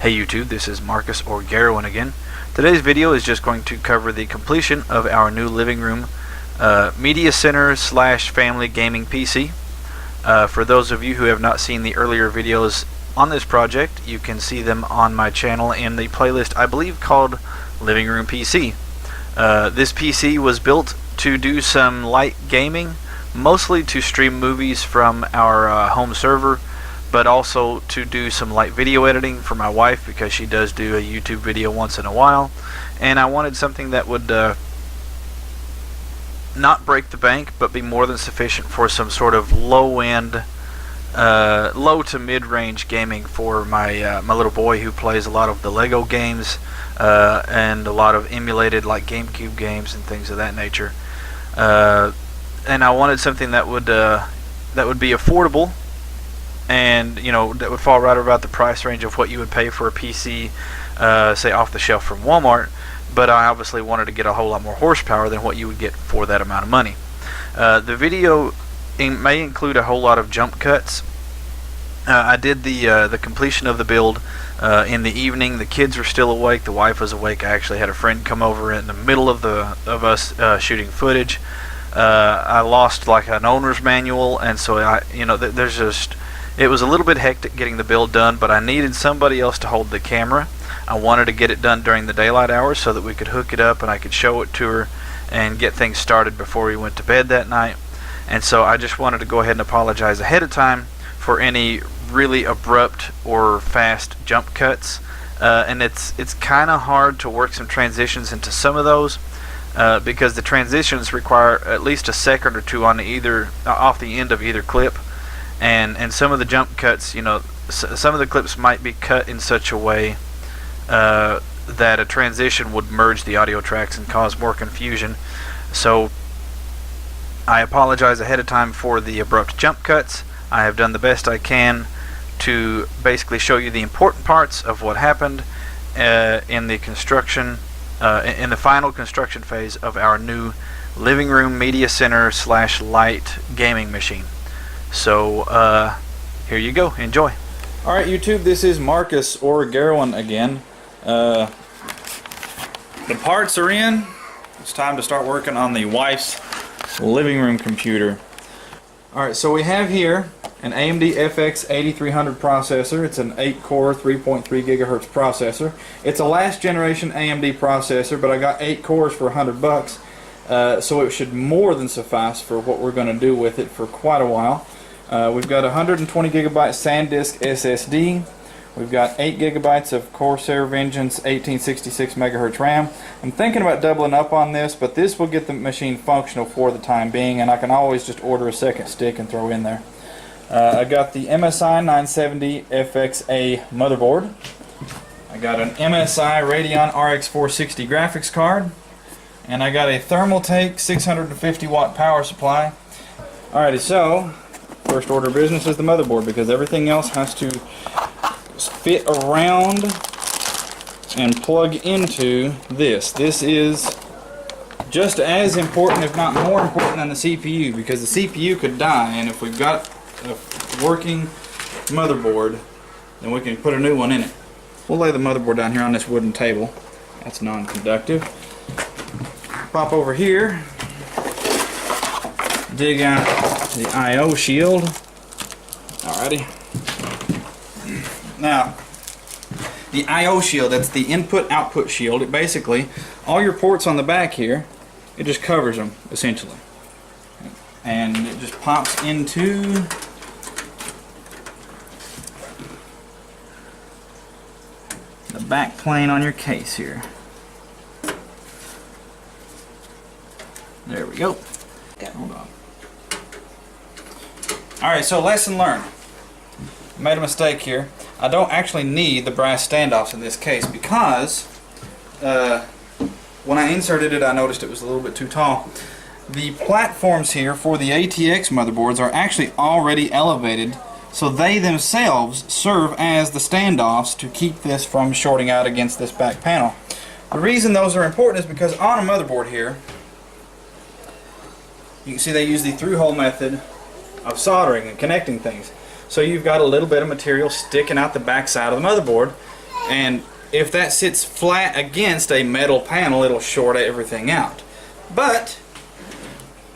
Hey YouTube, this is Marcus or Garowin again. Today's video is just going to cover the completion of our new living room media center slash family gaming PC. For those of you who have not seen the earlier videos on this project, you can see them on my channel in the playlist I believe called Living Room PC. This PC was built to do some light gaming, mostly to stream movies from our home server, but also to do some light video editing for my wife because she does do a YouTube video once in a while, and I wanted something that would not break the bank but be more than sufficient for some sort of low-end, low to mid-range gaming for my my little boy who plays a lot of the Lego games and a lot of emulated like GameCube games and things of that nature. And I wanted something that would be affordable, and that would fall right about the price range of what you would pay for a PC, say off the shelf from Walmart. But I obviously wanted to get a whole lot more horsepower than what you would get for that amount of money. The video may include a whole lot of jump cuts. I did the completion of the build in the evening. The kids were still awake. The wife was awake. I actually had a friend come over in the middle of us shooting footage. I lost like an owner's manual, and so it was a little bit hectic getting the build done, but I needed somebody else to hold the camera. I wanted to get it done during the daylight hours so that we could hook it up and I could show it to her and get things started before we went to bed that night. And so I just wanted to go ahead and apologize ahead of time for any really abrupt or fast jump cuts. And it's kind of hard to work some transitions into some of those because the transitions require at least a second or two on off the end of either clip. And some of the jump cuts, some of the clips might be cut in such a way that a transition would merge the audio tracks and cause more confusion. So I apologize ahead of time for the abrupt jump cuts. I have done the best I can to basically show you the important parts of what happened in the construction, in the final construction phase of our new living room media center slash light gaming machine. So here you go, enjoy. Alright YouTube, this is Marcus or Garowin again. The parts are in. It's time to start working on the wife's living room computer. Alright, so we have here an AMD FX 8300 processor. It's an 8-core 3.3 gigahertz processor. It's a last generation AMD processor, but I got 8 cores for $100, so it should more than suffice for what we're going to do with it for quite a while. We've got 120 gigabyte Sandisk SSD. We've got 8 gigabytes of Corsair Vengeance 1866 megahertz RAM. I'm thinking about doubling up on this, but this will get the machine functional for the time being, and I can always just order a second stick and throw in there. I got the MSI 970 FXA motherboard. I got an MSI Radeon RX 460 graphics card, and I got a Thermaltake 650 watt power supply. Alrighty, so first order of business is the motherboard, because everything else has to fit around and plug into this. This is just as important, if not more important, than the CPU, because the CPU could die, and if we've got a working motherboard, then we can put a new one in it. We'll lay the motherboard down here on this wooden table. That's non-conductive. Pop over here, dig out the I/O shield. Alrighty. Now, the I/O shield, that's the input-output shield. It basically, all your ports on the back here, it just covers them, essentially. And it just pops into the back plane on your case here. There we go. Hold on. Alright, so lesson learned. I made a mistake here. I don't actually need the brass standoffs in this case because when I inserted it I noticed it was a little bit too tall. The platforms here for the ATX motherboards are actually already elevated, so they themselves serve as the standoffs to keep this from shorting out against this back panel. The reason those are important is because on a motherboard here, you can see they use the through-hole method of soldering and connecting things. So you've got a little bit of material sticking out the back side of the motherboard, And if that sits flat against a metal panel, it'll short everything out. But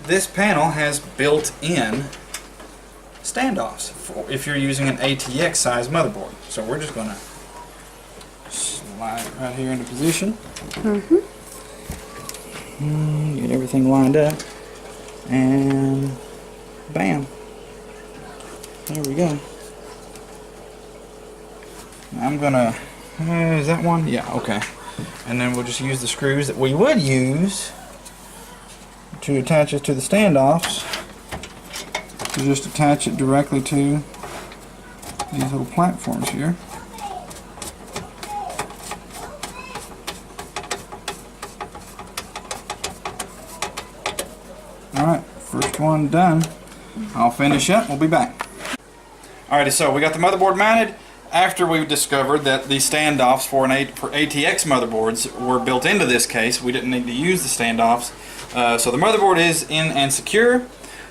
this panel has built-in standoffs for if you're using an ATX size motherboard. So we're just gonna slide it right here into position. Get everything lined up, and bam, there we go. I'm gonna, is that one? Yeah, okay. And then we'll just use the screws that we would use to attach it to the standoffs, to just attach it directly to these little platforms here. Alright, first one done. I'll finish up, we'll be back. Alrighty, so we got the motherboard mounted. After we discovered that the standoffs for ATX motherboards were built into this case, we didn't need to use the standoffs. So the motherboard is in and secure.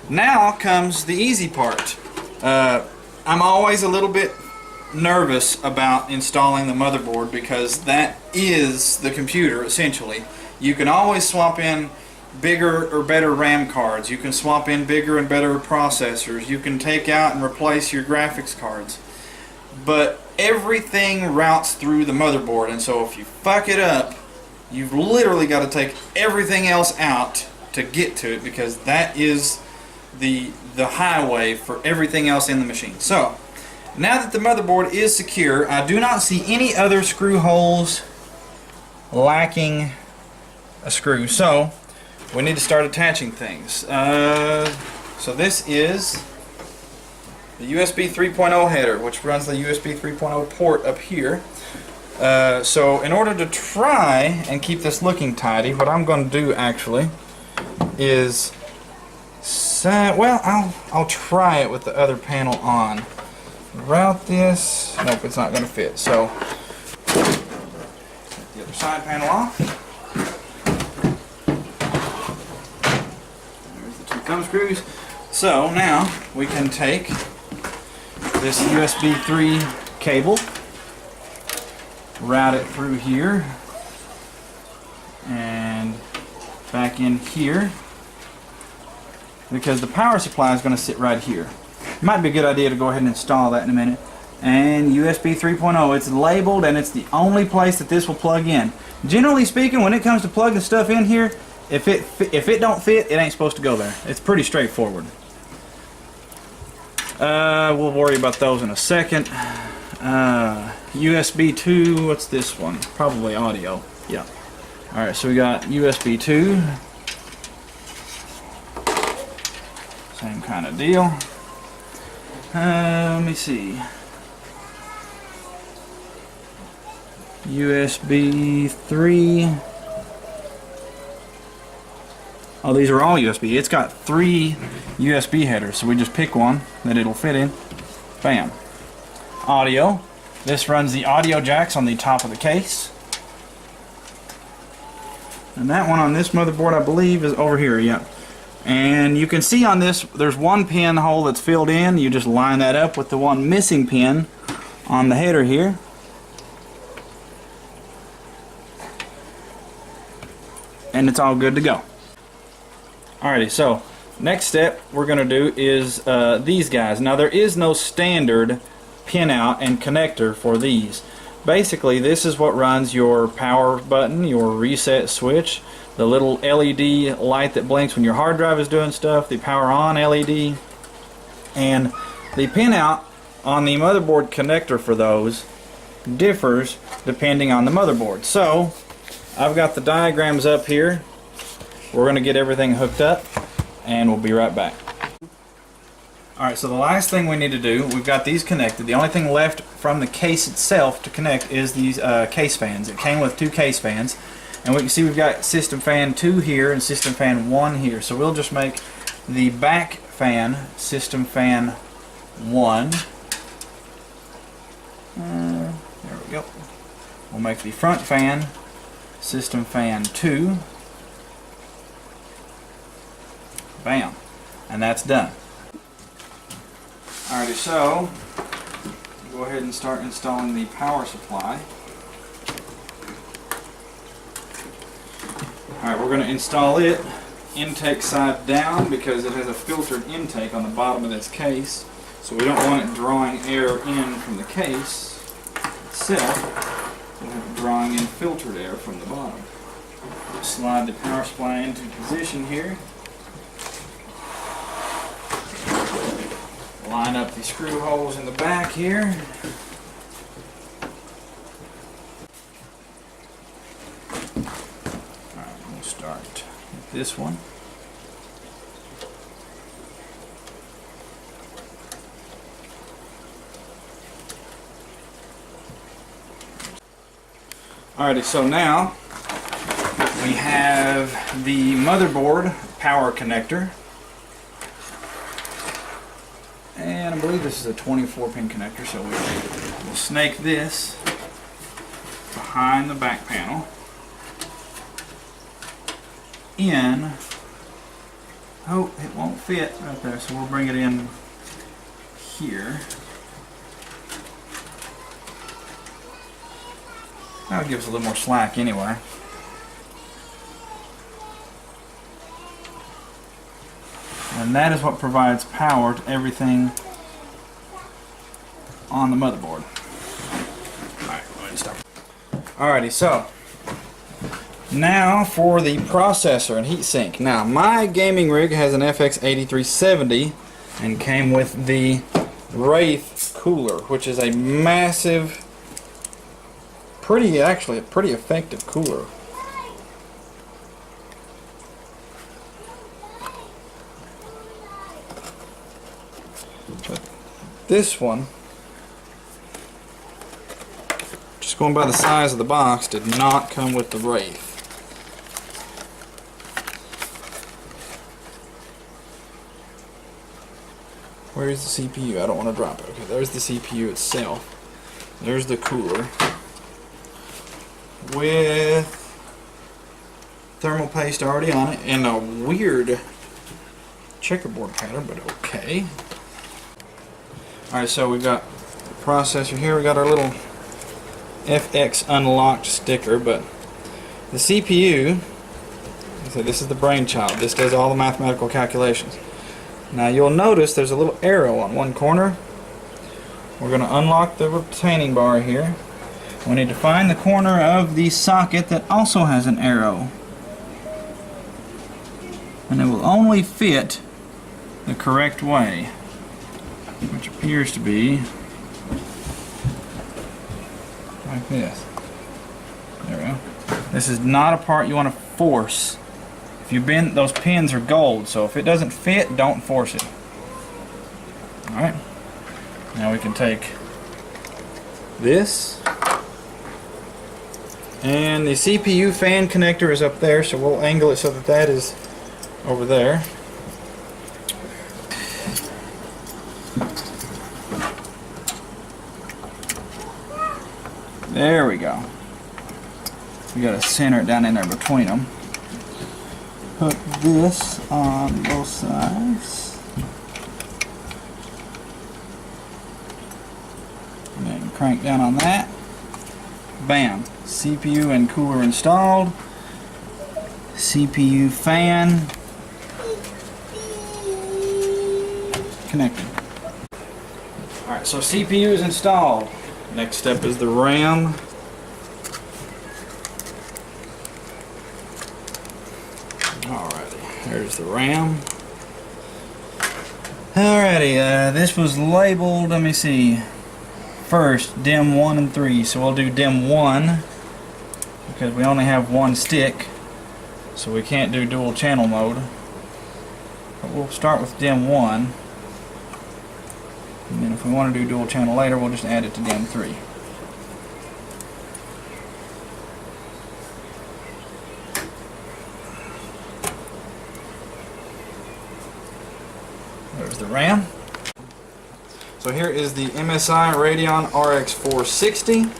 Now comes the easy part. I'm always a little bit nervous about installing the motherboard because that is the computer essentially. You can always swap in bigger or better RAM cards. You can swap in bigger and better processors. You can take out and replace your graphics cards. But everything routes through the motherboard, and so if you fuck it up, you've literally got to take everything else out to get to it, because that is the highway for everything else in the machine. So now that the motherboard is secure, I do not see any other screw holes lacking a screw. So we need to start attaching things. So this is the USB 3.0 header, which runs the USB 3.0 port up here. So in order to try and keep this looking tidy, what I'm going to do actually is well, I'll try it with the other panel on. Route this. Nope, it's not going to fit. So set the other side panel off. There's the two thumb screws. So now we can take this USB 3 cable, route it through here and back in here, because the power supply is going to sit right here. Might be a good idea to go ahead and install that in a minute. And USB 3.0, it's labeled and it's the only place that this will plug in. Generally speaking, when it comes to plugging stuff in here, if it don't fit, it ain't supposed to go there. It's pretty straightforward. We'll worry about those in a second. USB 2, what's this one? Probably audio. Yeah. Alright, so we got USB 2. Same kind of deal. Let me see. USB 3. Oh, these are all USB. It's got 3 USB headers, so we just pick one that it'll fit in. Bam. Audio. This runs the audio jacks on the top of the case. And that one on this motherboard, I believe, is over here, yeah. And you can see on this, there's one pin hole that's filled in. You just line that up with the one missing pin on the header here. And it's all good to go. Alrighty, so next step we're going to do is these guys. Now there is no standard pinout and connector for these. Basically this is what runs your power button, your reset switch, the little LED light that blinks when your hard drive is doing stuff, the power on LED, and the pinout on the motherboard connector for those differs depending on the motherboard. So I've got the diagrams up here. We're going to get everything hooked up and we'll be right back. Alright, so the last thing we need to do, we've got these connected. The only thing left from the case itself to connect is these case fans. It came with 2 case fans. And we can see we've got system fan 2 here and system fan 1 here. So we'll just make the back fan system fan 1. There we go. We'll make the front fan system fan 2. Bam. And that's done. Alrighty, so go ahead and start installing the power supply. Alright, we're going to install it intake side down because it has a filtered intake on the bottom of this case. So we don't want it drawing air in from the case itself. We'll have it drawing in filtered air from the bottom. Slide the power supply into position here. Line up the screw holes in the back here. Alright, we'll start with this one. Alrighty, so now we have the motherboard power connector. And I believe this is a 24-pin connector, so we'll snake this behind the back panel in. Oh, it won't fit right there, so we'll bring it in here. That'll give us a little more slack anyway. And that is what provides power to everything on the motherboard. Alright, go ahead and start. Alrighty, so now for the processor and heatsink. Now, my gaming rig has an FX 8370 and came with the Wraith cooler, which is a massive, actually a pretty effective cooler. But this one, just going by the size of the box, did not come with the Wraith. Where is the CPU? I don't want to drop it. Okay, there's the CPU itself. There's the cooler with thermal paste already on it and a weird checkerboard pattern, but okay. Alright, so we've got the processor here. We got our little FX unlocked sticker, but the CPU, so this is the brainchild. This does all the mathematical calculations. Now you'll notice there's a little arrow on one corner. We're going to unlock the retaining bar here. We need to find the corner of the socket that also has an arrow. And it will only fit the correct way, which appears to be like this. There we go. This is not a part you want to force. If you bend, those pins are gold, so if it doesn't fit, don't force it. Alright. Now we can take this, and the CPU fan connector is up there, so we'll angle it so that that is over there. There we go. We got to center it down in there between them. Put this on both sides. And then crank down on that. Bam. CPU and cooler installed. CPU fan connected. Alright, so CPU is installed. Next step is the RAM. Alrighty, there's the RAM. Alrighty, this was labeled, let me see, first, DIM 1 and 3. So we'll do DIM 1 because we only have one stick, so we can't do dual channel mode. But we'll start with DIM 1. And then if we want to do dual channel later, we'll just add it to DIM 3. There's the RAM. So here is the MSI Radeon RX 460.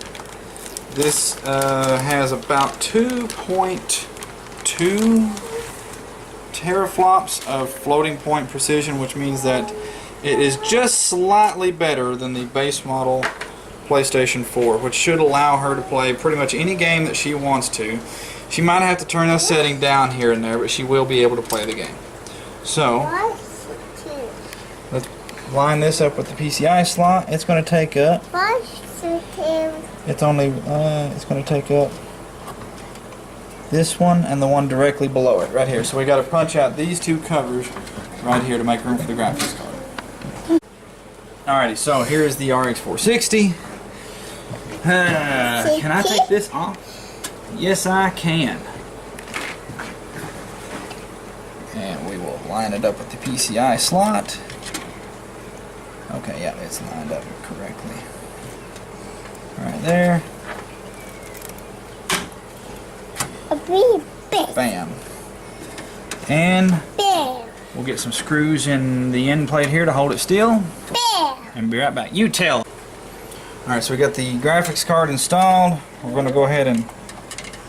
This has about 2.2 teraflops of floating point precision, which means that it is just slightly better than the base model PlayStation 4, which should allow her to play pretty much any game that she wants to. She might have to turn a setting down here and there, but she will be able to play the game. So, let's line this up with the PCI slot. It's going to take up. It's going to take up this one and the one directly below it, right here. So we got to punch out these two covers right here to make room for the graphics card. Alrighty, so here's the RX 460. Can I take this off? Yes, I can. And we will line it up with the PCI slot. Okay, yeah, it's lined up correctly. Right there. Bam. And we'll get some screws in the end plate here to hold it still. And be right back. You tell. Alright, so we got the graphics card installed. We're going to go ahead and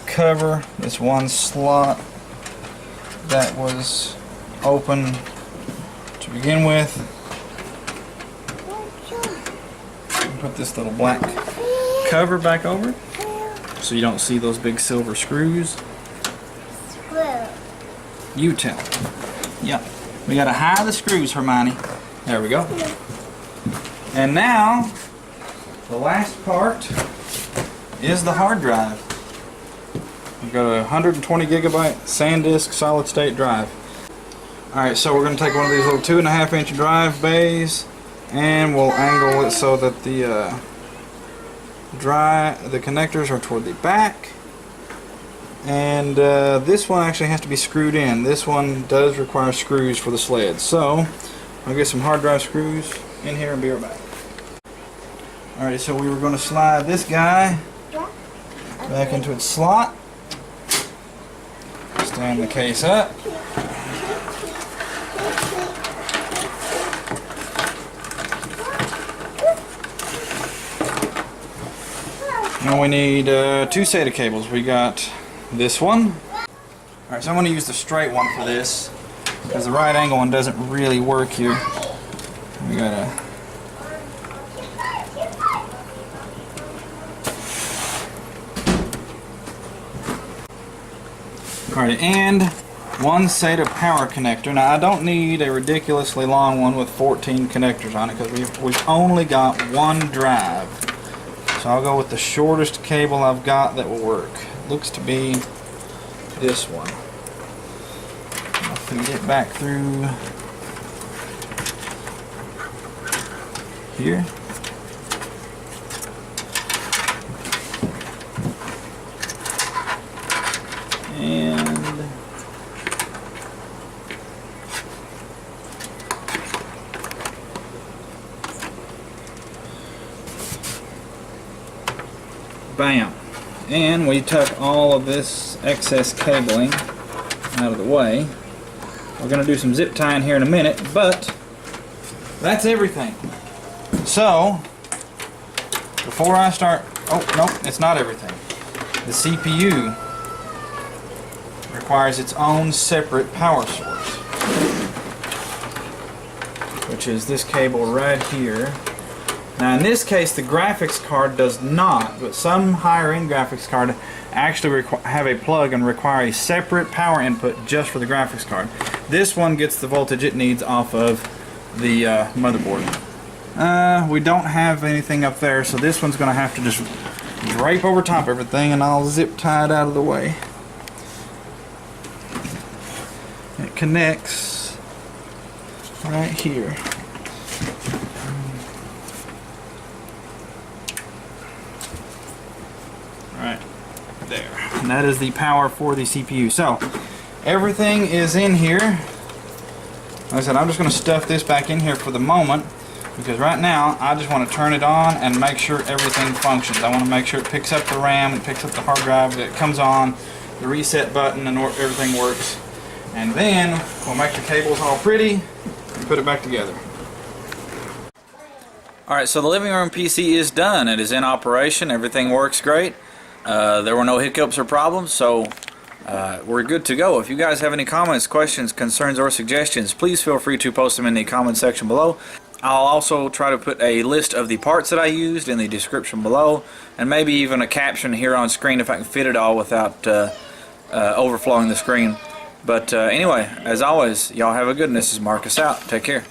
cover this one slot that was open to begin with. Put this little black cover back over it so you don't see those big silver screws. You tell. Yeah. We gotta hide the screws, Hermione. There we go. And now, the last part is the hard drive. We've got a 120 gigabyte Sandisk solid state drive. Alright, so we're going to take one of these little 2.5 inch drive bays and we'll angle it so that the connectors are toward the back. And this one actually has to be screwed in. This one does require screws for the sled. So I'll get some hard drive screws in here and be right back. Alright, so we were going to slide this guy back into its slot. Stand the case up. Now we need two SATA cables. We got this one. Alright, so I'm going to use the straight one for this because the right angle one doesn't really work here. We gotta alright, and one SATA power connector. Now I don't need a ridiculously long one with 14 connectors on it because we've only got one drive. So I'll go with the shortest cable I've got that will work. Looks to be this one. I'll feed it back through here. And bam. And we took all of this excess cabling out of the way. We're going to do some zip tying here in a minute, but that's everything. So, before I start, oh no, it's not everything. The CPU requires its own separate power source, which is this cable right here. Now in this case the graphics card does not, but some higher end graphics card actually have a plug and require a separate power input just for the graphics card. This one gets the voltage it needs off of the motherboard. We don't have anything up there, so this one's going to have to just drape over top everything, and I'll zip tie it out of the way. It connects right here. Right there. And that is the power for the CPU. So, everything is in here. Like I said, I'm just going to stuff this back in here for the moment, because right now I just want to turn it on and make sure everything functions. I want to make sure it picks up the RAM, it picks up the hard drive, that it comes on, the reset button, and everything works. And then we'll make the cables all pretty and put it back together. Alright, so the living room PC is done. It is in operation. Everything works great. There were no hiccups or problems, so we're good to go. If you guys have any comments, questions, concerns, or suggestions, please feel free to post them in the comment section below. I'll also try to put a list of the parts that I used in the description below, and maybe even a caption here on screen if I can fit it all without overflowing the screen. But anyway, as always, y'all have a good one. This is Marcus out. Take care.